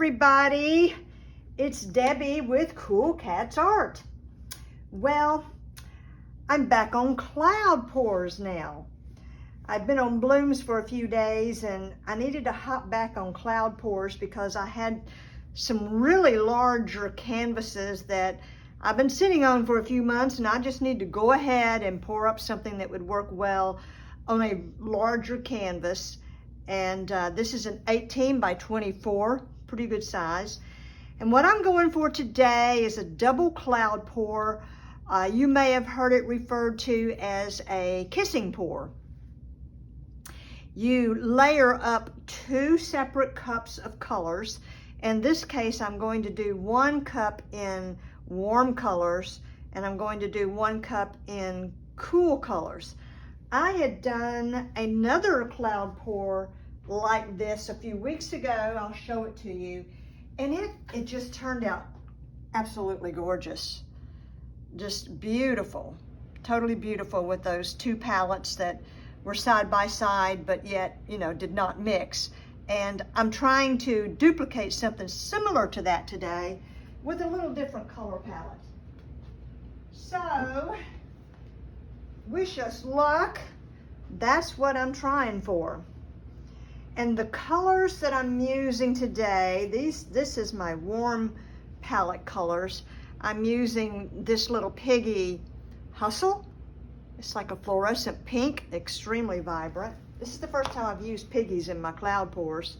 everybody, it's Debbie with Cool Cats Art. Well, I'm back on cloud pours now. I've been on blooms for a few days and I needed to hop back on cloud pours because I had some really larger canvases that I've been sitting on for a few months, and I just need to go ahead and pour up something that would work well on a larger canvas. And this is an 18 by 24, pretty good size. And what I'm going for today is a double cloud pour. You may have heard it referred to as a kissing pour. You layer up 2 separate cups of colors. In this case, I'm going to do 1 cup in warm colors, and I'm going to do 1 cup in cool colors. I had done another cloud pour like this a few weeks ago. I'll show it to you. And it just turned out absolutely gorgeous. Just beautiful, totally beautiful with those 2 palettes that were side by side, but yet, you know, did not mix. And I'm trying to duplicate something similar to that today with a little different color palette. So, wish us luck. That's what I'm trying for. And the colors that I'm using today, this is my warm palette colors. I'm using this little Piggy Hustle. It's like a fluorescent pink, extremely vibrant. This is the first time I've used Piggies in my cloud pours.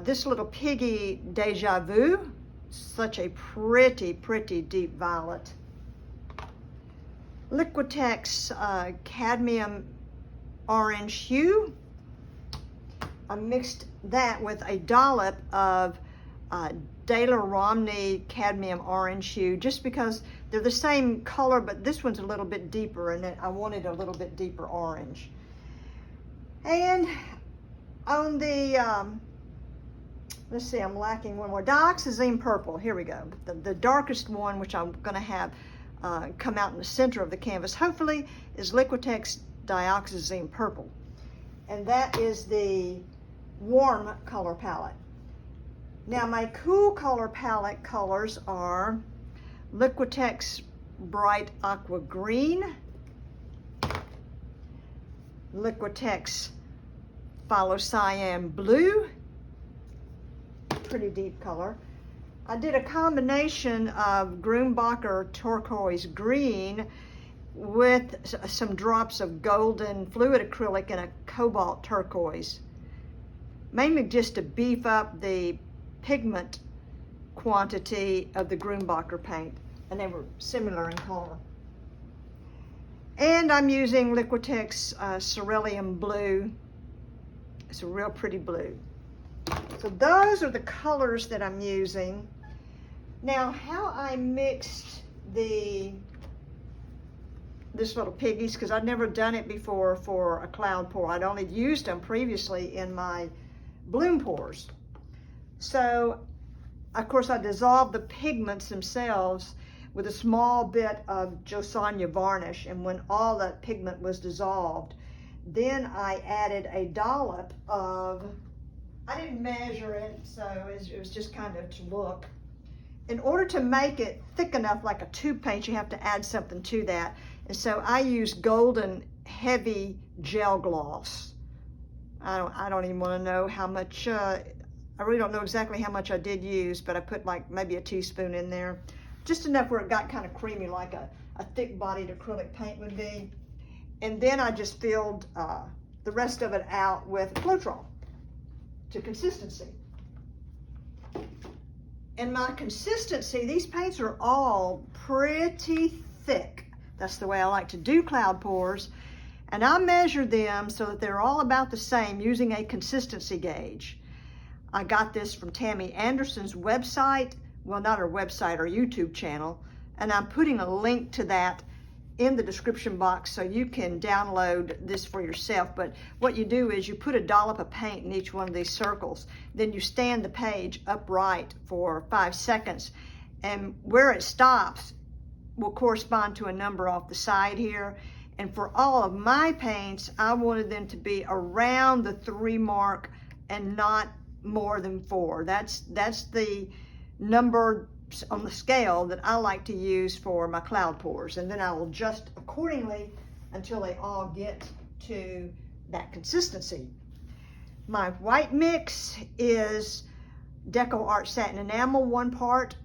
This little Piggy Deja Vu, such a pretty, pretty deep violet. Liquitex cadmium orange hue. I mixed that with a dollop of Rowney cadmium orange hue, just because they're the same color, but this one's a little bit deeper, and I wanted a little bit deeper orange. And on the, let's see, I'm lacking one more, Dioxazine purple, here we go. The darkest one, which I'm gonna have come out in the center of the canvas, hopefully, is Liquitex Dioxazine purple. And that is the warm color palette. Now my cool color palette colors are Liquitex Bright Aqua Green, Liquitex Phthalocyanine Blue, pretty deep color. I did a combination of Grumbacher Turquoise Green with some drops of golden fluid acrylic and a Cobalt Turquoise, mainly just to beef up the pigment quantity of the Grumbacher paint, and they were similar in color. And I'm using Liquitex Cerulean Blue. It's a real pretty blue. So those are the colors that I'm using. Now, how I mixed this little Piggies, because I'd never done it before for a cloud pour. I'd only used them previously in my bloom pours. So, of course, I dissolved the pigments themselves with a small bit of Josanya varnish, and when all that pigment was dissolved, then I added a dollop of, I didn't measure it, so it was just kind of to look. In order to make it thick enough like a tube paint, you have to add something to that. And so I used golden heavy gel gloss. I don't even want to know how much, I really don't know exactly how much I did use, but I put like maybe a teaspoon in there. Just enough where it got kind of creamy, like a thick bodied acrylic paint would be. And then I just filled the rest of it out with Floetrol to consistency. And my consistency, these paints are all pretty thick. That's the way I like to do cloud pours. And I measured them so that they're all about the same using a consistency gauge. I got this from Tammy Anderson's website. Well, not her website, her YouTube channel. And I'm putting a link to that in the description box so you can download this for yourself. But what you do is you put a dollop of paint in each one of these circles. Then you stand the page upright for 5 seconds. And where it stops will correspond to a number off the side here. And for all of my paints, I wanted them to be around the 3 mark and not more than 4. That's the number on the scale that I like to use for my cloud pours, and then I will adjust accordingly until they all get to that consistency. My white mix is Deco Art Satin Enamel, 1 part,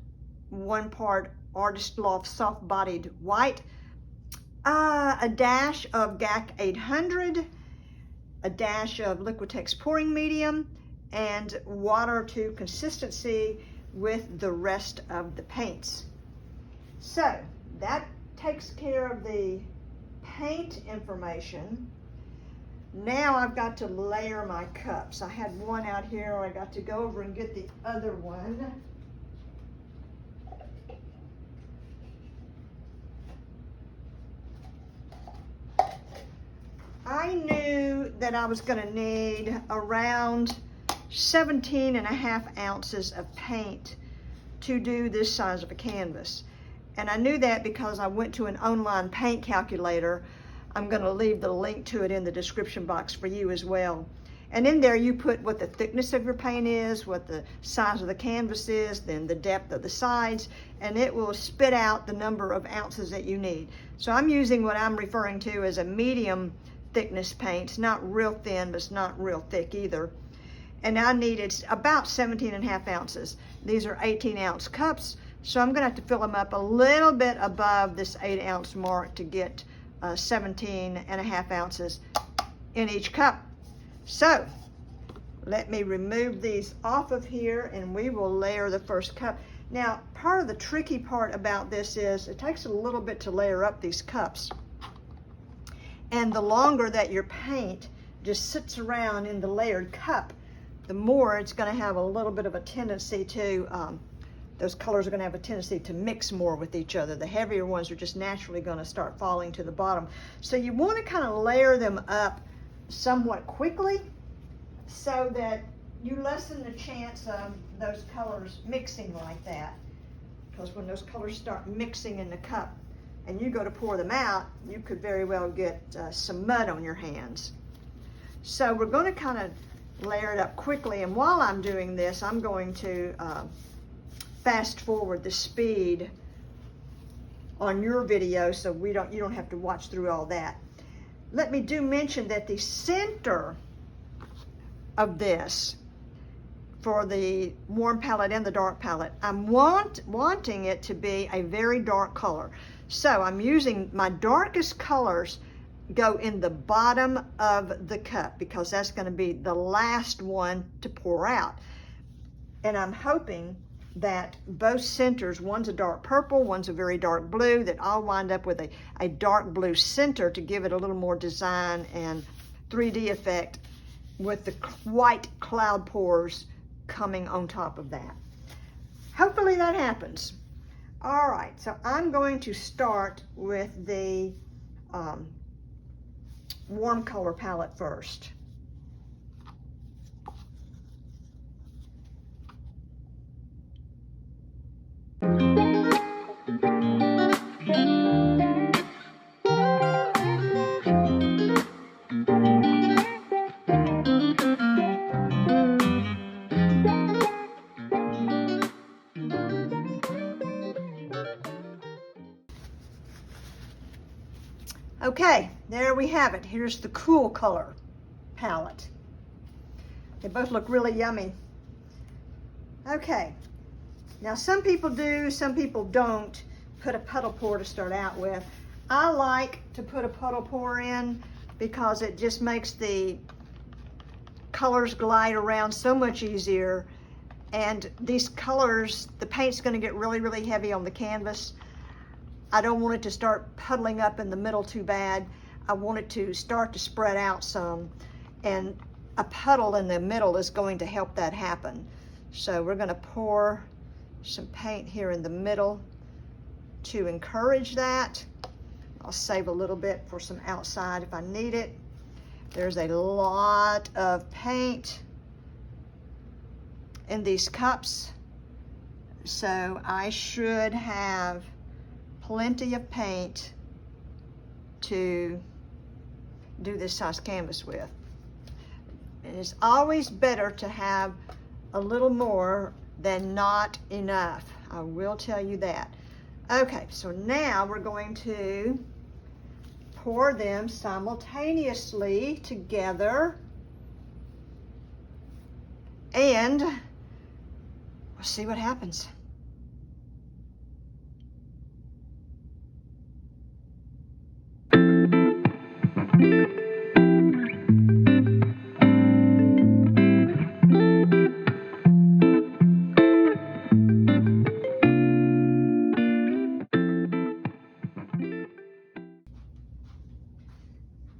1 part Artist Loft Soft Bodied White, a dash of GAC 800, a dash of Liquitex Pouring Medium, and water to consistency with the rest of the paints. So that takes care of the paint information. Now I've got to layer my cups. I had one out here, I got to go over and get the other one. I knew that I was going to need around 17.5 ounces of paint to do this size of a canvas. And I knew that because I went to an online paint calculator. I'm going to leave the link to it in the description box for you as well. And in there you put what the thickness of your paint is, what the size of the canvas is, then the depth of the sides, and it will spit out the number of ounces that you need. So I'm using what I'm referring to as a medium thickness paint. It's not real thin, but it's not real thick either. And I needed about 17.5 ounces. These are 18-ounce cups, so I'm going to have to fill them up a little bit above this 8-ounce mark to get 17.5 ounces in each cup. So let me remove these off of here and we will layer the first cup. Now, part of the tricky part about this is it takes a little bit to layer up these cups. And the longer that your paint just sits around in the layered cup, the more it's going to have a little bit of a tendency to, those colors are going to have a tendency to mix more with each other. The heavier ones are just naturally going to start falling to the bottom. So you want to kind of layer them up somewhat quickly so that you lessen the chance of those colors mixing like that. Because when those colors start mixing in the cup and you go to pour them out, you could very well get some mud on your hands. So we're going to kind of layer it up quickly, and while I'm doing this, I'm going to fast forward the speed on your video so you don't have to watch through all that. Let me mention that the center of this, for the warm palette and the dark palette, I'm wanting it to be a very dark color. So I'm using my darkest colors go in the bottom of the cup because that's going to be the last one to pour out. And I'm hoping that both centers, one's a dark purple, one's a very dark blue, that I'll wind up with a dark blue center to give it a little more design and 3D effect with the white cloud pours coming on top of that. Hopefully that happens. All right, so I'm going to start with the warm color palette first. Okay, there we have it. Here's the cool color palette. They both look really yummy. Okay, now some people do, some people don't put a puddle pour to start out with. I like to put a puddle pour in because it just makes the colors glide around so much easier. And these colors, the paint's going to get really, really heavy on the canvas. I don't want it to start puddling up in the middle too bad. I want it to start to spread out some, and a puddle in the middle is going to help that happen. So we're going to pour some paint here in the middle to encourage that. I'll save a little bit for some outside if I need it. There's a lot of paint in these cups, so I should have plenty of paint to do this size canvas with. And it's always better to have a little more than not enough. I will tell you that. Okay, so now we're going to pour them simultaneously together, and we'll see what happens.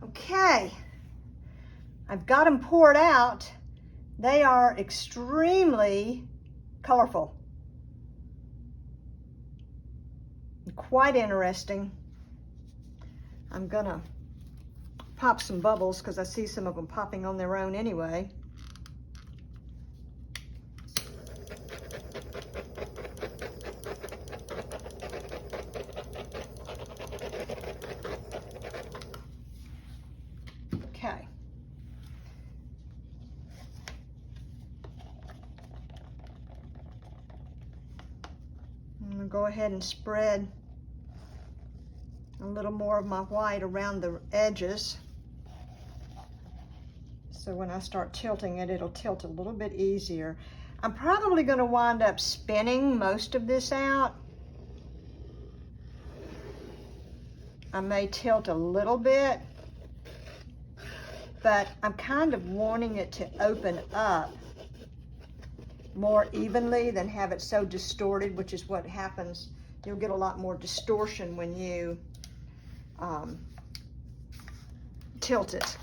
Okay, I've got them poured out. They are extremely colorful. Quite interesting. I'm gonna pop some bubbles because I see some of them popping on their own anyway. Okay. I'm gonna go ahead and spread a little more of my white around the edges. So when I start tilting it, it'll tilt a little bit easier. I'm probably gonna wind up spinning most of this out. I may tilt a little bit, but I'm kind of wanting it to open up more evenly than have it so distorted, which is what happens. You'll get a lot more distortion when you tilt it.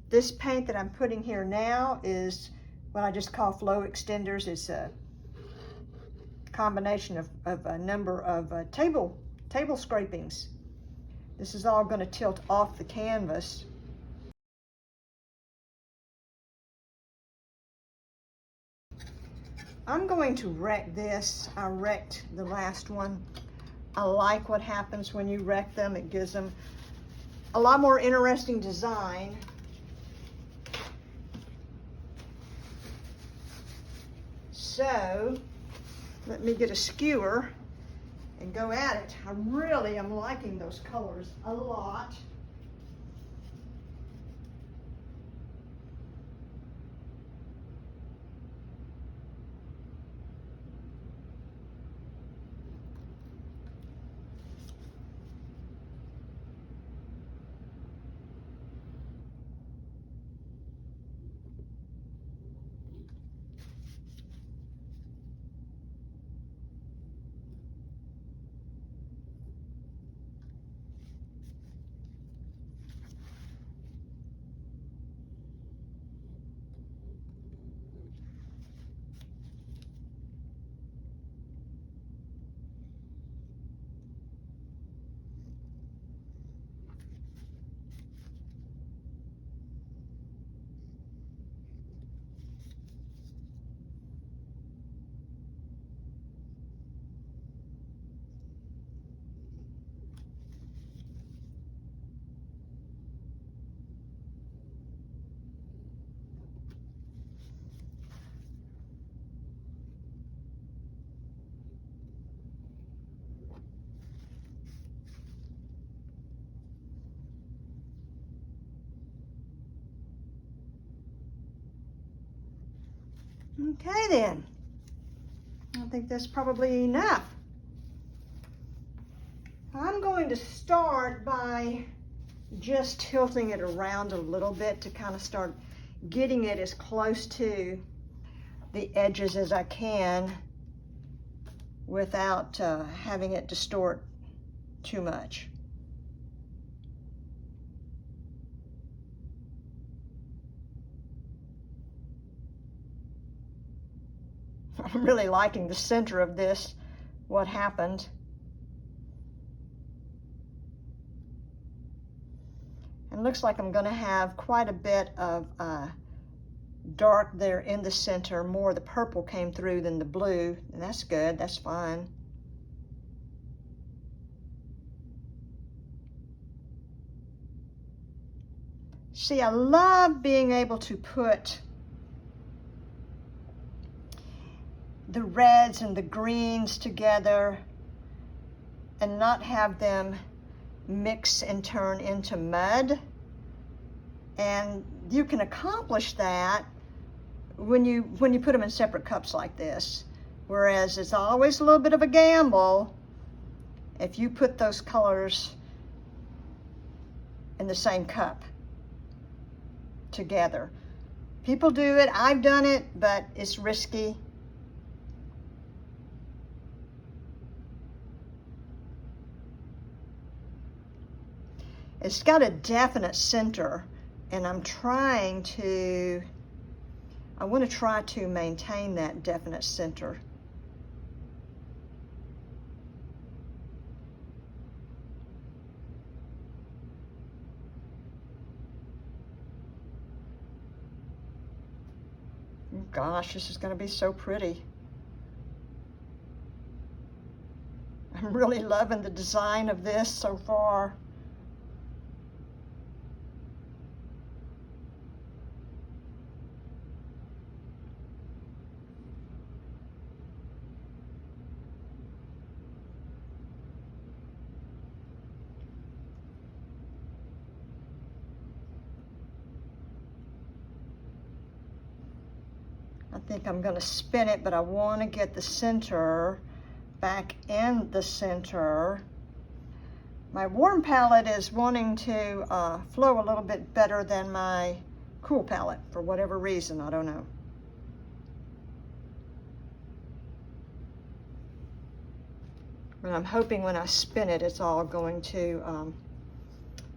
This paint that I'm putting here now is what I just call flow extenders. It's a combination of a number of table scrapings. This is all going to tilt off the canvas. I'm going to wreck this. I wrecked the last one. I like what happens when you wreck them. It gives them a lot more interesting design. So let me get a skewer and go at it. I really am liking those colors a lot. Okay then, I think that's probably enough. I'm going to start by just tilting it around a little bit to kind of start getting it as close to the edges as I can without having it distort too much. I'm really liking the center of this, what happened. And looks like I'm going to have quite a bit of dark there in the center. More of the purple came through than the blue, and that's good, that's fine. See, I love being able to put the reds and the greens together and not have them mix and turn into mud. And you can accomplish that when you put them in separate cups like this. Whereas it's always a little bit of a gamble if you put those colors in the same cup together. People do it, I've done it, but it's risky. It's got a definite center, and I want to try to maintain that definite center. Gosh, this is going to be so pretty. I'm really loving the design of this so far. I think I'm going to spin it, but I want to get the center back in the center. My warm palette is wanting to flow a little bit better than my cool palette for whatever reason, I don't know. But I'm hoping when I spin it, it's all going to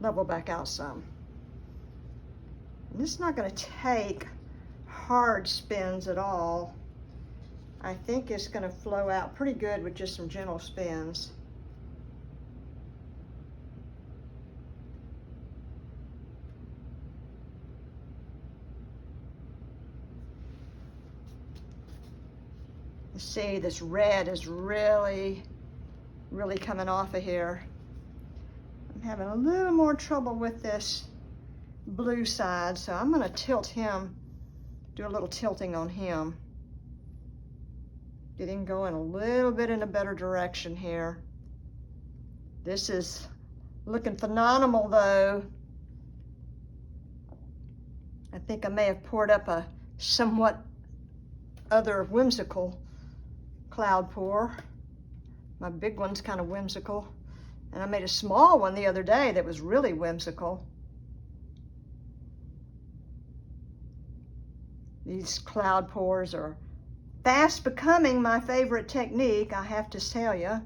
level back out some. And this is not going to take hard spins at all. I think it's going to flow out pretty good with just some gentle spins. You see, this red is really coming off of here. I'm having a little more trouble with this blue side, so I'm going to tilt him. Do a little tilting on him. Get him going a little bit in a better direction here. This is looking phenomenal though. I think I may have poured up a somewhat other whimsical cloud pour. My big one's kind of whimsical. And I made a small one the other day that was really whimsical. These cloud pours are fast becoming my favorite technique, I have to tell you.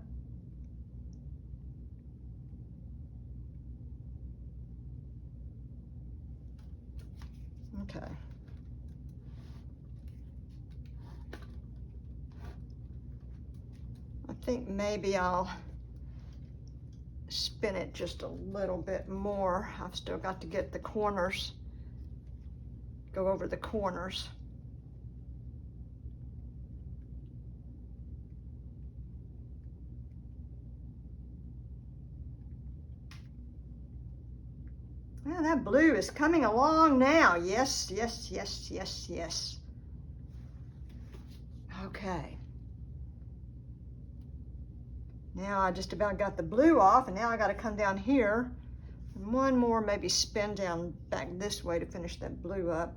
Okay. I think maybe I'll spin it just a little bit more. I've still got to get the corners. Go over the corners. Well, that blue is coming along now. Yes, yes, yes, yes, yes. Okay. Now I just about got the blue off, and now I got to come down here. And one more, maybe spin down back this way to finish that blue up.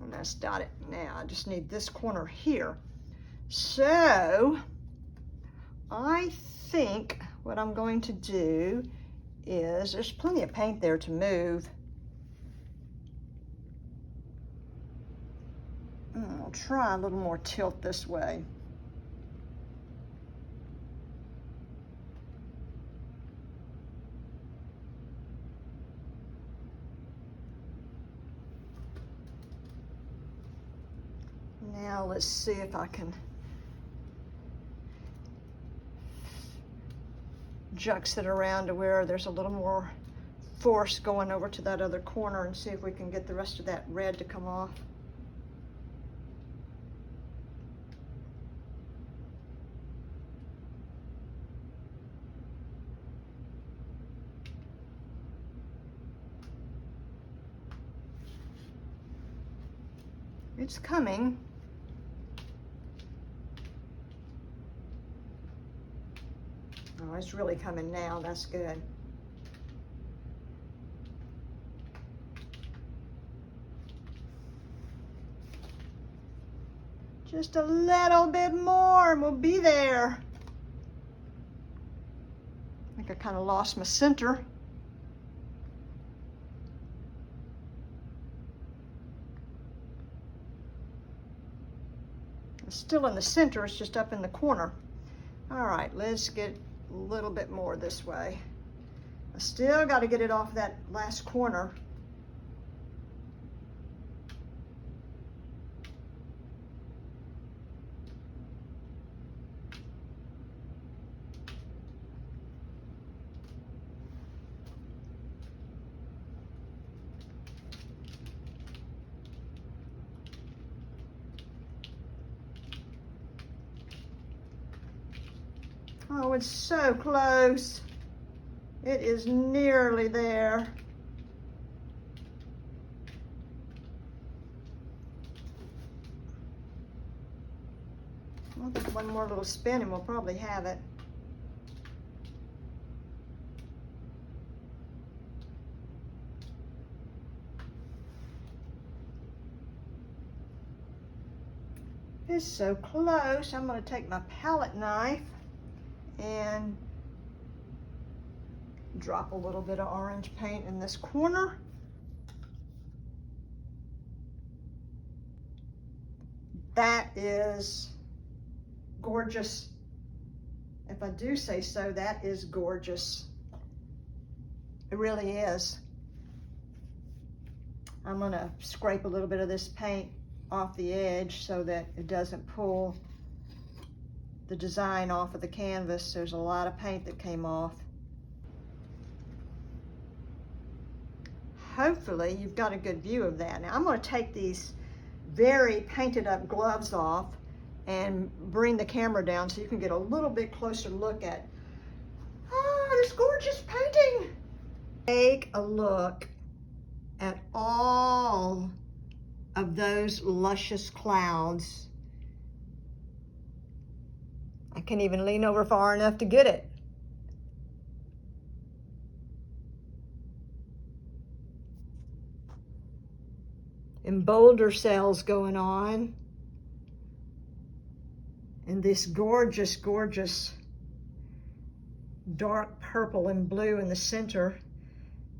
And that's dotted. Now I just need this corner here. So I think what I'm going to do is, there's plenty of paint there to move. I'll try a little more tilt this way. Now let's see if I can jux it around to where there's a little more force going over to that other corner, and see if we can get the rest of that red to come off. It's coming. Oh, it's really coming now. That's good. Just a little bit more and we'll be there. I think I kind of lost my center. It's still in the center, it's just up in the corner. All right, let's get a little bit more this way. I still got to get it off that last corner. Oh, it's so close. It is nearly there. I'll do one more little spin and we'll probably have it. It's so close. I'm going to take my palette knife and drop a little bit of orange paint in this corner. That is gorgeous. If I do say so, that is gorgeous. It really is. I'm gonna scrape a little bit of this paint off the edge so that it doesn't pull the design off of the canvas. There's a lot of paint that came off. Hopefully you've got a good view of that. Now I'm going to take these very painted up gloves off and bring the camera down so you can get a little bit closer look at this gorgeous painting. Take a look at all of those luscious clouds. I can't even lean over far enough to get it. And boulder cells going on. And this gorgeous, gorgeous dark purple and blue in the center.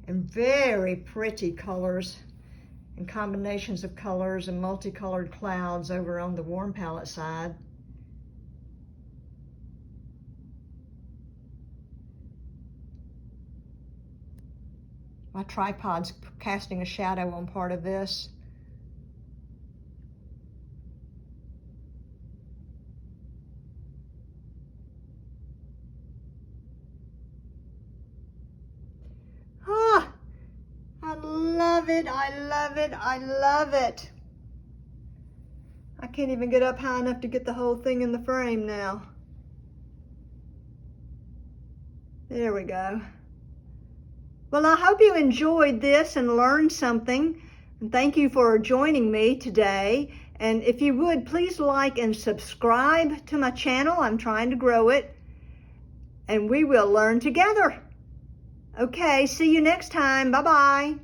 And very pretty colors and combinations of colors and multicolored clouds over on the warm palette side. My tripod's casting a shadow on part of this. Ah, I love it, I love it, I love it. I can't even get up high enough to get the whole thing in the frame now. There we go. Well, I hope you enjoyed this and learned something. And thank you for joining me today. And if you would, please like and subscribe to my channel. I'm trying to grow it. And we will learn together. Okay, see you next time. Bye-bye.